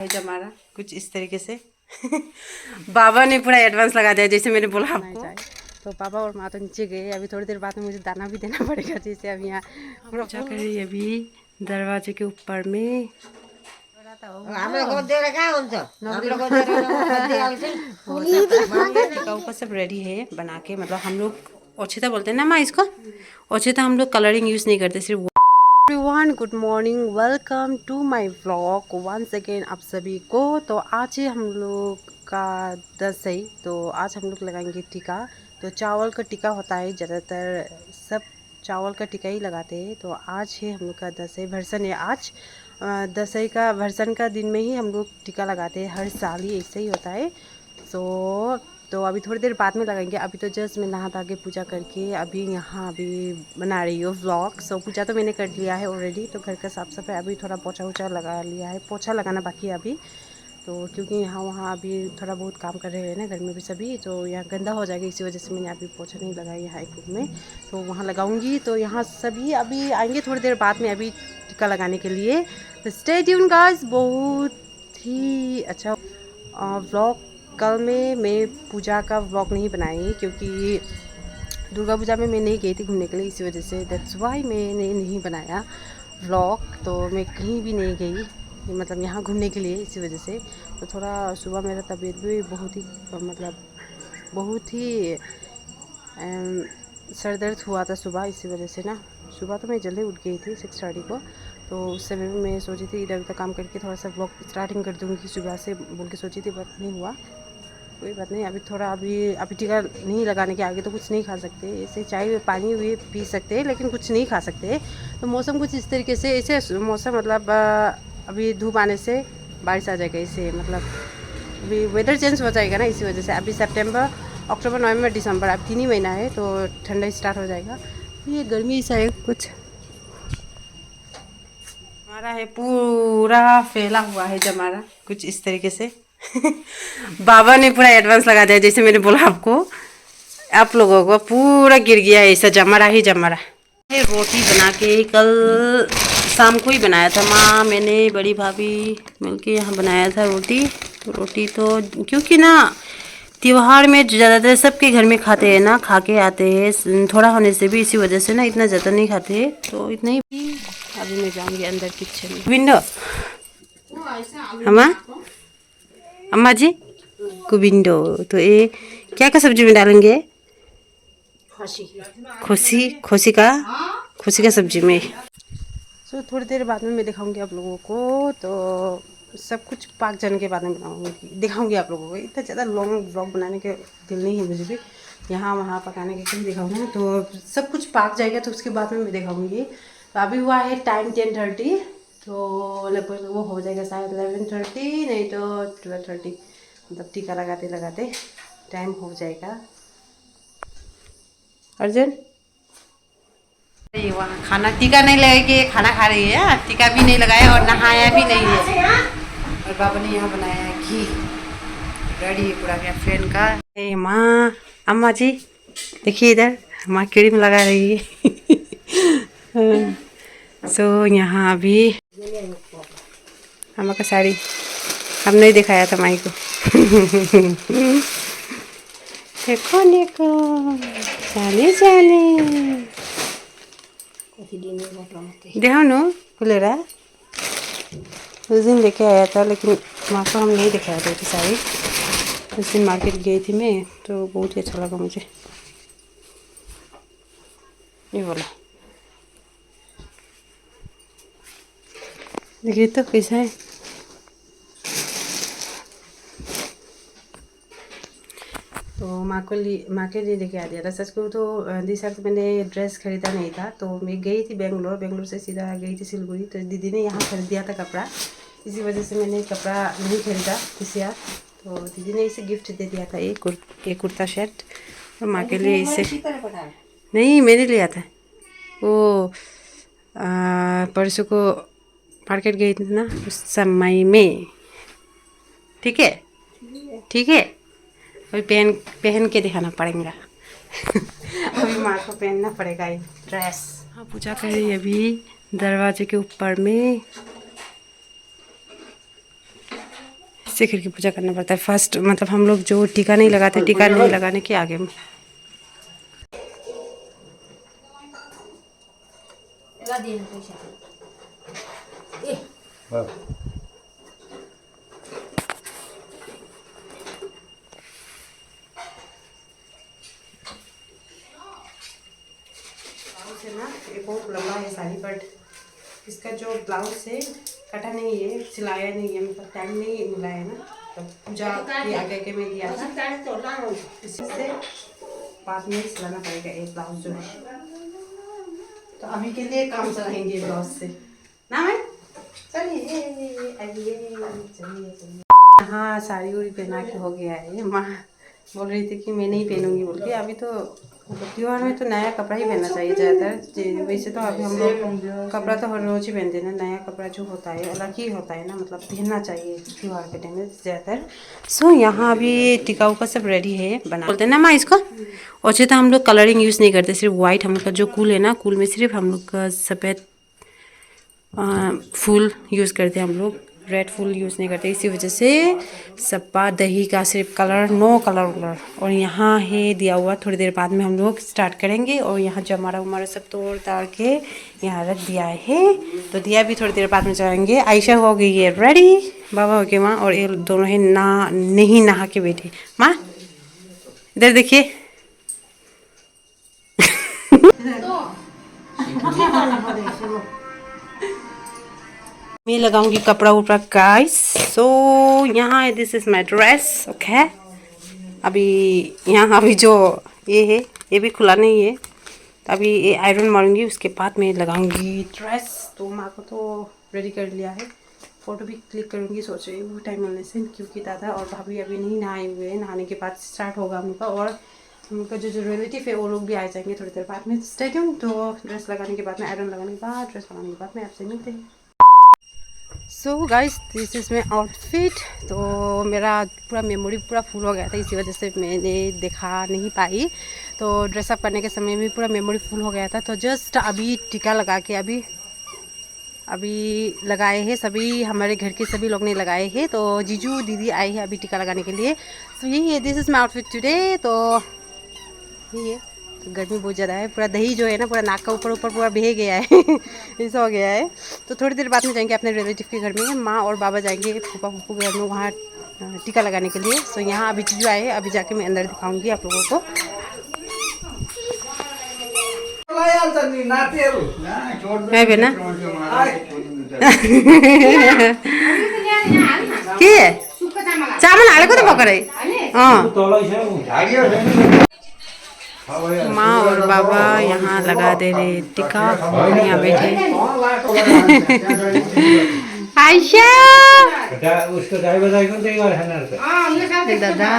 हमारा कुछ इस तरीके से बाबा ने पूरा एडवांस लगा दिया जैसे मैंने बोला आपको। तो पापा और माँ तो नीचे गए, अभी थोड़ी देर बाद में मुझे दाना भी देना पड़ेगा। जैसे अभी यहाँ पूजा कर रही है अभी दरवाजे के ऊपर में। टीका उका सब रेडी है बना के, मतलब हम लोग ओछिता बोलते हैं ना माँ इसको। ओछिता हम लोग कलरिंग यूज़ नहीं करते, सिर्फ। Everyone good morning, welcome to my vlog once again आप सभी को। तो आज ही हम लोग का दसई, तो आज हम लोग लगाएंगे टीका। तो चावल का टीका होता है, ज़्यादातर सब चावल का टीका ही लगाते हैं। तो आज ही हम लोग का दसई भरसन है। आज दसई का भरसन का दिन में ही हम लोग टीका लगाते हैं, हर साल ही ऐसे ही होता है। तो अभी थोड़ी देर बाद में लगाएंगे। अभी तो जस्ट मैं नहा धा के पूजा करके अभी यहाँ अभी बना रही हूँ व्लॉग। सो पूजा तो मैंने कर लिया है ऑलरेडी, तो घर का साफ़ सफाई अभी थोड़ा पोछा वोछा लगा लिया है, पोछा लगाना बाकी है अभी। तो क्योंकि यहाँ वहाँ अभी थोड़ा बहुत काम कर रहे हैं ना घर में भी सभी, तो यहाँ गंदा हो जाएगा, इसी वजह से मैंने अभी पोछा नहीं लगाया यहाँ एक रूम में। तो वहाँ लगाऊंगी। तो यहाँ सभी अभी आएंगे थोड़ी देर बाद में अभी टीका लगाने के लिए। तो स्टे ट्यून गाइस, बहुत ही अच्छा व्लॉग। कल में मैं पूजा का व्लॉग नहीं बनाई क्योंकि दुर्गा पूजा में मैं नहीं गई थी घूमने के लिए, इसी वजह से दैट्स वाई मैंने नहीं बनाया व्लॉग। तो मैं कहीं भी नहीं गई, मतलब यहाँ घूमने के लिए, इसी वजह से। तो थोड़ा सुबह मेरा तबीयत भी बहुत ही मतलब बहुत ही सर दर्द हुआ था सुबह, इसी वजह से ना। सुबह तो मैं जल्दी उठ गई थी 6:30 को। तो उस समय भी मैं सोची थी इधर उधर काम करके थोड़ा सा व्लॉग स्टार्टिंग कर दूँगी सुबह से बोल के सोची थी, बट नहीं हुआ। कोई बात नहीं। अभी थोड़ा अभी टीका नहीं लगाने के आगे तो कुछ नहीं खा सकते, ऐसे चाय पानी भी पी सकते हैं लेकिन कुछ नहीं खा सकते। तो मौसम कुछ इस तरीके से, ऐसे मौसम मतलब अभी धूप आने से बारिश आ जाएगा, इससे मतलब अभी वेदर चेंज हो जाएगा ना, इसी वजह से। अभी सितंबर, अक्टूबर, नवंबर, दिसंबर अब 3 ही महीना है, तो ठंडा स्टार्ट हो जाएगा। ये गर्मी सा है कुछ हमारा है, पूरा फैला हुआ है जमारा कुछ इस तरीके से बाबा ने पूरा एडवांस लगा दिया जैसे मैंने बोला आपको। आप लोगों को पूरा गिर गया ऐसा जमरा ही जमरा। रोटी बना के कल शाम को ही बनाया था माँ मैंने बड़ी भाभी मिलके यहाँ बनाया था रोटी तो क्योंकि ना त्योहार में ज़्यादातर सबके घर में खाते हैं ना, खा के आते हैं थोड़ा होने से भी, इसी वजह से ना इतना ज़्यादा नहीं खाते, तो इतना ही। अभी मैं जाऊँगी अंदर किचन में। विंडो अम्मा, अम्मा जी को विंडो। तो ये क्या क्या सब्जी में डालेंगे? खोसी का सब्जी में। तो थोड़ी देर बाद में मैं दिखाऊंगी आप लोगों को। तो सब कुछ पाक जाने के बाद में दिखाऊंगी आप लोगों को। इतना ज़्यादा लॉन्ग ब्लॉग बनाने के दिल नहीं है मुझे भी, यहाँ वहाँ पकाने के कहीं दिखाऊंगी। तो सब कुछ पाक जाएगा तो उसके बाद में मैं दिखाऊंगी। तो अभी हुआ है टाइम 10:30, तो लगभग वो हो जाएगा शायद 11:30 नहीं तो 12:30, मतलब टीका लगाते लगाते टाइम हो जाएगा। अर्जुन वहाँ खाना टीका नहीं लगा के खाना खा रही है, टीका भी नहीं लगाया और नहाया भी नहीं है। और बाबा ने यहाँ बनाया है घी, रेडी है पूरा गया फैन का। ए माँ, अम्मा जी देखिए इधर माँ क्रीम लगा रही है सो यहाँ अभी अम्मा का साड़ी हम नहीं दिखाया था माई को देखो देखो जाने जाने देखो नो खुलेरा उस दिन लेके आया था, लेकिन माँ को हम नहीं दिखाया था साड़ी। उस दिन मार्केट गई थी मैं, तो बहुत ही अच्छा लगा मुझे। ये बोला देखिए तो कैसा है। तो माँ के लिए लेके आ दिया था। सच को तो दिस साल तो मैंने ड्रेस खरीदा नहीं था, तो मैं गई थी बेंगलोर से सीधा गई थी सिलगुड़ी। तो दीदी ने यहाँ खरीद दिया था कपड़ा, इसी वजह से मैंने कपड़ा नहीं खरीदा इस यार। तो दीदी ने इसे गिफ्ट दे दिया था एक कुर्ता शर्ट, और माँ के लिए इसे नहीं मैंने लिया था। वो परसों को मार्केट गई थी ना उस समय में। ठीक है ठीक है, अभी पहन के दिखाना पड़ेगा अभी माँ को पहनना पड़ेगा ये ड्रेस। हाँ पूजा कर रही है अभी दरवाजे के ऊपर में। ऐसे करके पूजा करना पड़ता है फर्स्ट। मतलब हम लोग जो टीका नहीं लगाते, टीका नहीं लगाने के आगे में। ना ये बहुत लंबा है साड़ी, बट इसका जो ब्लाउज से कटा नहीं है, सिलाया नहीं है, मतलब टाइम नहीं मिला है ना, तो पूजा के आगे के में दिया था, इससे बाद में सिलाना पड़ेगा एक ब्लाउज जो है। तो अभी के लिए काम चलाएंगे ब्लाउज से ना मैं। चलिए चलिए। हाँ साड़ी उड़ी पहना के हो गया है। माँ बोल रही थी कि मैं नहीं पहनूंगी बोल के। अभी तो त्योहार में तो नया कपड़ा ही पहनना चाहिए ज़्यादातर। वैसे तो अभी हम लोग कपड़ा तो हर रोज ही पहनते हैं ना, नया कपड़ा जो होता है अलग ही होता है ना, मतलब पहनना चाहिए त्योहार के टाइम में ज़्यादातर। सो यहाँ अभी टिकाऊ का सब रेडी है, बना बोलते हैं ना माँ इसको। और तो हम लोग कलरिंग यूज़ नहीं करते, सिर्फ वाइट। हम लोग का जो कूल है ना, कूल में सिर्फ हम लोग का सफ़ेद फूल यूज़ करते हैं हम लोग, रेड फूल यूज़ नहीं करते। इसी वजह से सप्पा दही का सिर्फ कलर, नो कलर वलर। और यहाँ है दिया हुआ, थोड़ी देर बाद में हम लोग स्टार्ट करेंगे। और यहाँ जमारा सब तोड़ ताड़ के यहाँ रख दिया है, तो दिया भी थोड़ी देर बाद में चलाएंगे। आयशा हो गई है रेडी, बाबा हो गए माँ, और ये दोनों है नहीं नहा के बैठे। माँ इधर देखिए। मैं लगाऊंगी कपड़ा उपड़ा गाइस। सो यहाँ this is my dress, okay. अभी यहाँ अभी जो ये है ये भी खुला नहीं है, तो अभी ये आयरन मारूंगी, उसके बाद मैं लगाऊंगी ड्रेस। तो माँ को तो रेडी कर लिया है, फ़ोटो भी क्लिक करूँगी सोच रही हूँ टाइम मिलने से, क्योंकि दादा और भाभी अभी नहीं नहाए हुए हैं। नहाने के बाद स्टार्ट होगा हम लोग का, और उनका जो रिलेटिव है वो लोग भी आ जाएंगे थोड़ी देर बाद में। Stay tune. तो ड्रेस लगाने के बाद में, आयरन लगाने के बाद, ड्रेस लगाने के बाद में आपसे मिलते हैं। So guys this is my outfit. तो मेरा पूरा मेमोरी पूरा फुल हो गया था, इसी वजह से मैंने देखा नहीं पाई। तो ड्रेसअप करने के समय में पूरा मेमोरी फुल हो गया था। तो जस्ट अभी टीका लगा के अभी लगाए हैं, सभी हमारे घर के सभी लोग ने लगाए हैं। तो जीजू दीदी आए हैं अभी टीका लगाने के लिए। सो यही है, this is my outfit today. तो यही है, तो गर्मी बहुत ज़्यादा है, पूरा दही जो है ना पूरा नाक का ऊपर पूरा बह गया है। ऐसा हो गया है। तो थोड़ी देर बाद में जाएंगे अपने रिलेटिव के घर में। माँ और बाबा जाएंगे फूफा फूफू के घर में, वहाँ टीका लगाने के लिए। सो यहाँ अभी जीजू आए हैं, अभी जाके मैं अंदर दिखाऊंगी आप लोगों को। है बेना के चावल हालेको त भर्खरै। माँ और बाबा यहाँ लगा दे रहे टीका, यहाँ बैठे। आयशा दादा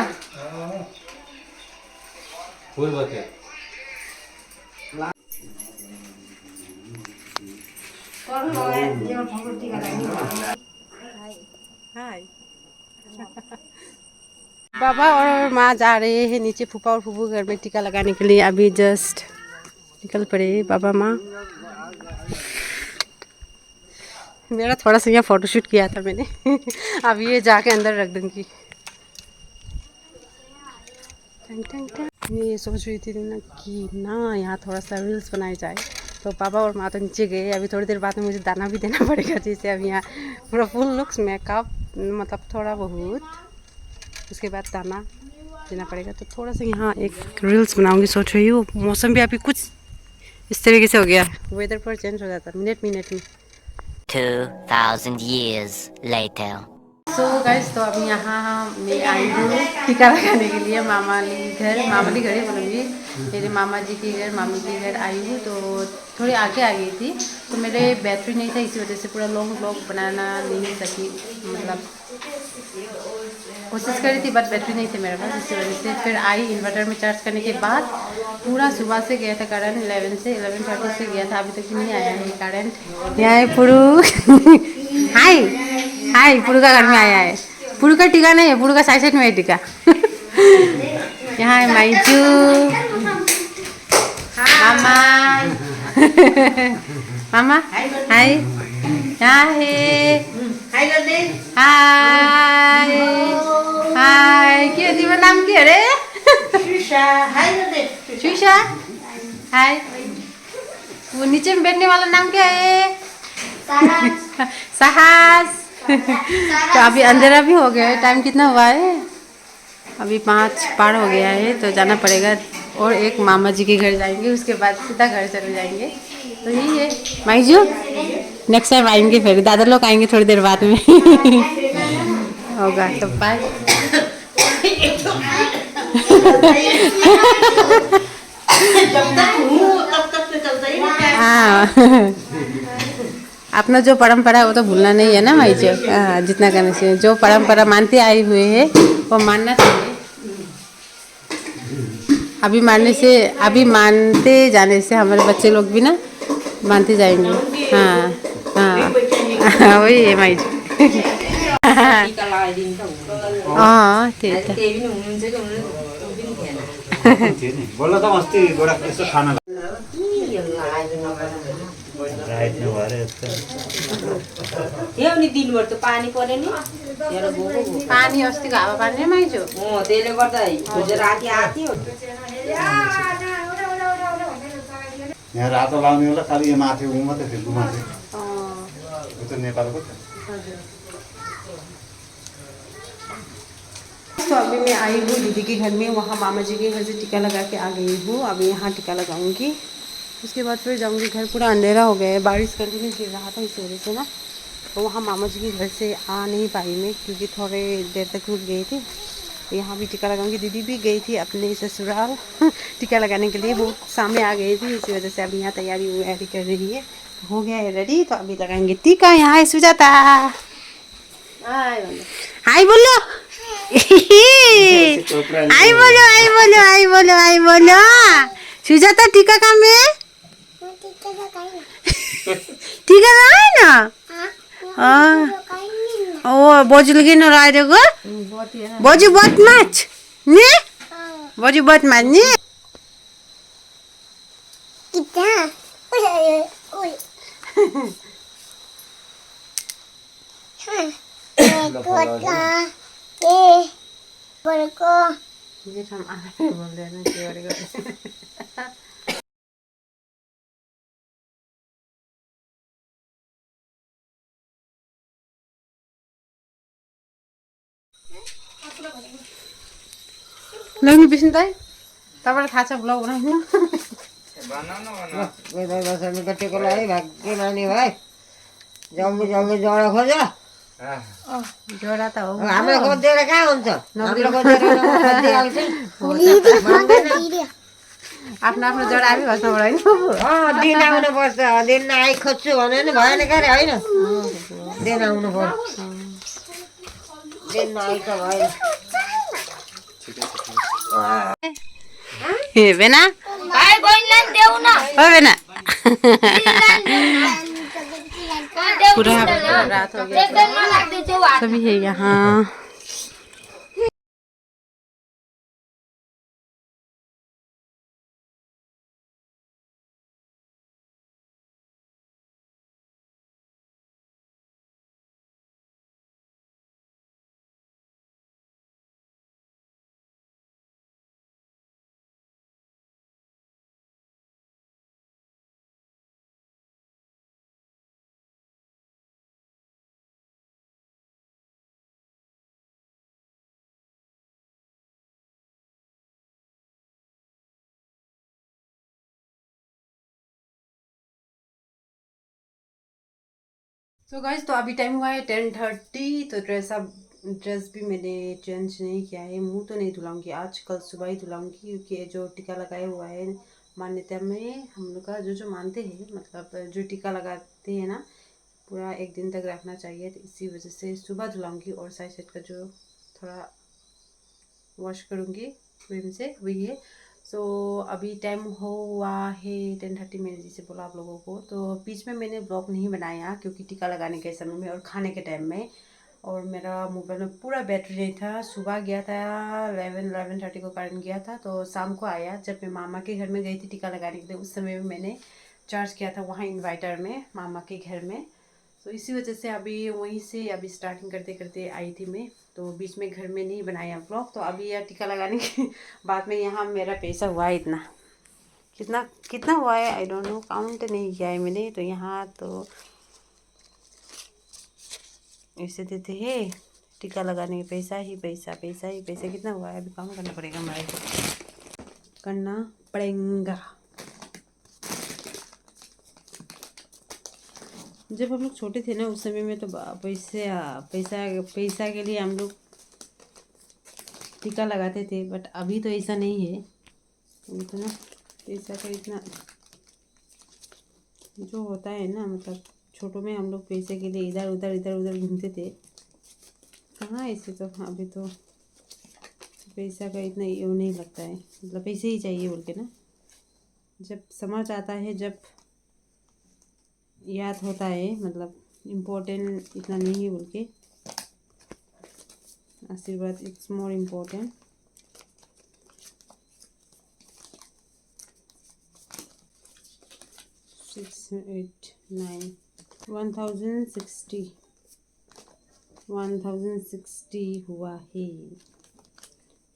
हाय। बाबा और माँ जा रहे हैं नीचे फूफा और फूफू घर में टीका लगाने के लिए। अभी जस्ट निकल पड़े बाबा माँ। मेरा थोड़ा सा यहाँ फ़ोटोशूट किया था मैंने। अब ये जाके अंदर रख दूँगी। मैं ये सोच रही थी ना कि यहाँ थोड़ा सा रील्स बनाई जाए। तो पापा और माँ तो नीचे गए, अभी थोड़ी देर बाद में मुझे दाना भी देना पड़ेगा। जैसे अभी यहाँ पूरा फुल लुक्स मेकअप, मतलब थोड़ा बहुत, उसके बाद दाना देना पड़ेगा। तो थोड़ा सा यहाँ एक रील्स बनाऊंगी सोच रही हूँ। मौसम भी अभी कुछ इस तरीके से हो गया, वेदर पर चेंज हो जाता है मिनट में। 2000 years later. सो गाइस तो अभी यहाँ मैं आई हूँ टीका लगाने के लिए मामाली घर ही बोलूँगी, मेरे मामा जी के घर, मामी के घर आई हूँ। तो थोड़ी आगे आ गई थी, तो मेरे बैटरी नहीं था, इसी वजह से पूरा लॉन्ग ब्लॉग बनाना नहीं सकी। मतलब कोशिश करी थी बट बैटरी नहीं थी मेरे पास, इसी वजह से फिर आई इन्वर्टर में चार्ज करने के बाद। पूरा सुबह से गया था करंट, 11:30 से गया था, अभी तक नहीं आया है करंट। यहाँ है पुरु। हाय हाय, पुरु का घर में आया है। पुरु का टीका नहीं है, पुरु का साइड में है टीका। यहाँ है माइजू, मामा। मामा हाय, यहाँ है हाय। शीशा हाय। वो नीचे में बैठने वाला नाम क्या है? साहस। तो अभी अंधेरा भी हो गया है। टाइम कितना हुआ है? अभी 5 पार हो गया है तो जाना पड़ेगा। और एक मामा जी के घर जाएंगे, उसके बाद सीधा घर चले जाएंगे। तो यही है माईजू, नेक्स्ट टाइम आएंगे फिर। दादा लोग आएंगे थोड़ी देर बाद में। होगा तो बाय। हाँ, अपना जो परंपरा है वो तो भूलना नहीं है ना भाई जी। हाँ, जितना करना चाहिए। जो परंपरा मानते आए हुए हैं वो मानना चाहिए। अभी मानते जाने से हमारे बच्चे लोग भी ना मानते जाएंगे। हाँ हाँ हाँ, वही है माई जी। हाँ ठीक है। बोल्न त अस्ति गोडा यसो खाना दिनभर त पानी पऱ्यो नि पानी अस्तिको हावा पानी माइजो। त्यसले गर्दा हिजो राति आएको थियो। यहाँ रातो लाउने होला खालि यहाँ माथि ऊ मात्रै थियो गुमाथि ऊ त नेपालको थियो। तो अभी मैं आई हूँ दीदी के घर में, वहाँ मामा जी के घर से टीका लगा के आ गई हूँ। अभी यहाँ टीका लगाऊंगी, उसके बाद फिर जाऊंगी घर। पूरा अंधेरा हो गया है, बारिश कंटिन्यू गिर रहा था इस वजह से ना। तो वहाँ मामा जी के घर से आ नहीं पाई मैं, क्योंकि थोड़े देर तक रुक गई थी। यहाँ भी टीका लगाऊंगी। दीदी भी गई थी अपने ससुराल टीका लगाने के लिए, वो सामने आ गई थी। इसी वजह से अभी यहाँ तैयारी कर रही है। हो गया है रेडी, तो अभी लगाएंगे टीका। यहाँ है सुजाता, हाय बोलो। आई बोलो आई बोलो आई बोलो आई बोलो। सुजाता टीका कहाँ में? टीका लगाए ना। ओ बोजू लगी न रहेको बोजू बदमाच ने, बोजू बदमाच ने। ये हम आने बोल रहे हैं ना कि और लग्नु बिस्नु दाइ, तपाईँलाई थाहा छ ब्लग बनाउनु? बसाल्नु त टेको है भाग्य माने भाइ जल्दी जल्दी जरा खोज। जोडा त हो। हाम्रो खोजेर कहाँ हुन्छ? हाम्रो खोजेर खोजिहाल्छ। आफ्नो आफ्नो जोडा आफै खोज्नु पर्यो होइन? दिन आउनुपर्छ। दिन आइ खोज्छु भने नि भएन के अरे होइन? दिन आउनु पर्छ। दिन आइ त भएन। ए बेना, भाइ बहिनीलाई पनि देऊ न। ओ बेना। पूरा रात हो गया, देख्दैन लाग्दै थियो हात। सभी है यहाँ। तो गाइस, तो अभी टाइम हुआ है 10:30। तो ड्रेस भी मैंने चेंज नहीं किया है। मुंह तो नहीं धुलाऊंगी आज, कल सुबह ही धुलाऊंगी, क्योंकि जो टीका लगाया हुआ है मान्यता में हम लोग का जो मानते हैं, मतलब जो टीका लगाते हैं ना, पूरा 1 दिन तक रखना चाहिए। तो इसी वजह से सुबह धुलाऊंगी और साइड साइड का जो थोड़ा वॉश करूँगी विम से, वही है। सो अभी टाइम हुआ है 10:30, मैंने जैसे बोला आप लोगों को। तो बीच में मैंने ब्लॉग नहीं बनाया, क्योंकि टीका लगाने के समय में और खाने के टाइम में, और मेरा मोबाइल में पूरा बैटरी नहीं था। सुबह गया था 11:30 को करंट गया था, तो शाम को आया जब मैं मामा के घर में गई थी टीका लगाने के लिए। उस समय में मैंने चार्ज किया था वहाँ इन्वर्टर में, मामा के घर में। तो इसी वजह से अभी वहीं से अभी स्टार्टिंग करते करते आई थी मैं। तो बीच में घर में नहीं बनाया व्लॉग। तो अभी यह टीका लगाने के बाद में यहाँ मेरा पैसा हुआ है इतना, कितना कितना हुआ है आई डोंट नो, काउंट नहीं किया है मैंने। तो यहाँ तो ऐसे देते हैं टीका लगाने के पैसा ही पैसा, पैसा ही पैसा। कितना हुआ है अभी काउंट करना पड़ेगा, हमारे करना पड़ेगा। जब हम लोग छोटे थे ना उस समय में तो पैसा पैसा के लिए हम लोग टीका लगाते थे, बट अभी तो ऐसा नहीं है। अभी तो ना पैसा का इतना जो होता है ना, मतलब छोटों में हम लोग पैसे के लिए इधर उधर घूमते थे, कहाँ ऐसे। तो अभी तो पैसा का इतना यूँ नहीं लगता है, मतलब पैसे ही चाहिए बोल के ना। जब समझ आता है, जब याद होता है, मतलब इम्पोर्टेंट इतना नहीं है बोल के, आशीर्वाद इट्स मोर इम्पोर्टेंट। सिक्स 8 9 1060 हुआ है।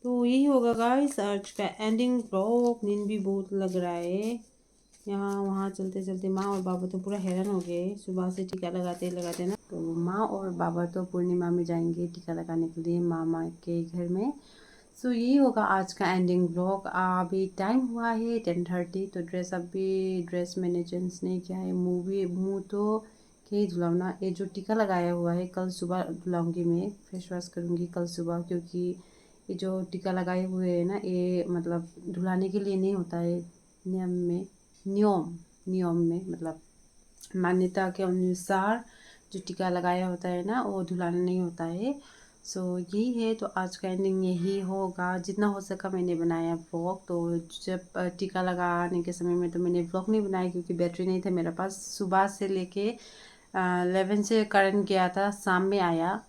तो यही होगा गाइस आज का एंडिंग ब्लॉग। नींद भी बहुत लग रहा है, यहाँ वहाँ चलते चलते माँ और बाबा तो पूरा हैरान हो गए सुबह से टीका लगाते लगाते ना। तो माँ और बाबा तो पूर्णिमा में जाएंगे टीका लगाने के लिए मामा के घर में। सो यही होगा आज का एंडिंग ब्लॉग। अभी टाइम हुआ है 10:30। तो ड्रेस मैंने चेंज नहीं किया है, मुँह तो क्या ही धुलाऊना। ये जो टीका लगाया हुआ है कल सुबह धुलाऊँगी, मैं फेस वॉश करूँगी कल सुबह, क्योंकि ये जो टीका लगाए हुए है ना ये मतलब धुलाने के लिए नहीं होता है। नियम में मतलब मान्यता के अनुसार जो टीका लगाया होता है ना वो धुलाना नहीं होता है। सो यही है। तो आज का एंडिंग यही होगा। जितना हो सका मैंने बनाया व्लॉग। तो जब टीका लगाने के समय में तो मैंने व्लॉग नहीं बनाया क्योंकि बैटरी नहीं था मेरे पास। सुबह से लेके 11 से करंट गया था, शाम में आया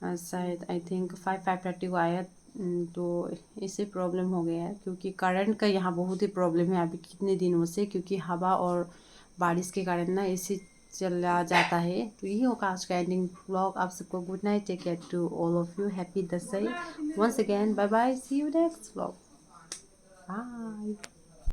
शायद आई थिंक 5:30 को आया। तो इससे प्रॉब्लम हो गया है क्योंकि करंट का यहाँ बहुत ही प्रॉब्लम है अभी कितने दिनों से, क्योंकि हवा और बारिश के कारण ना ऐसे चला जाता है। तो यही होगा आज का एंडिंग व्लॉग। आप सबको good night, take care to all of you, happy Dussehra once again, bye bye, see you next vlog, bye.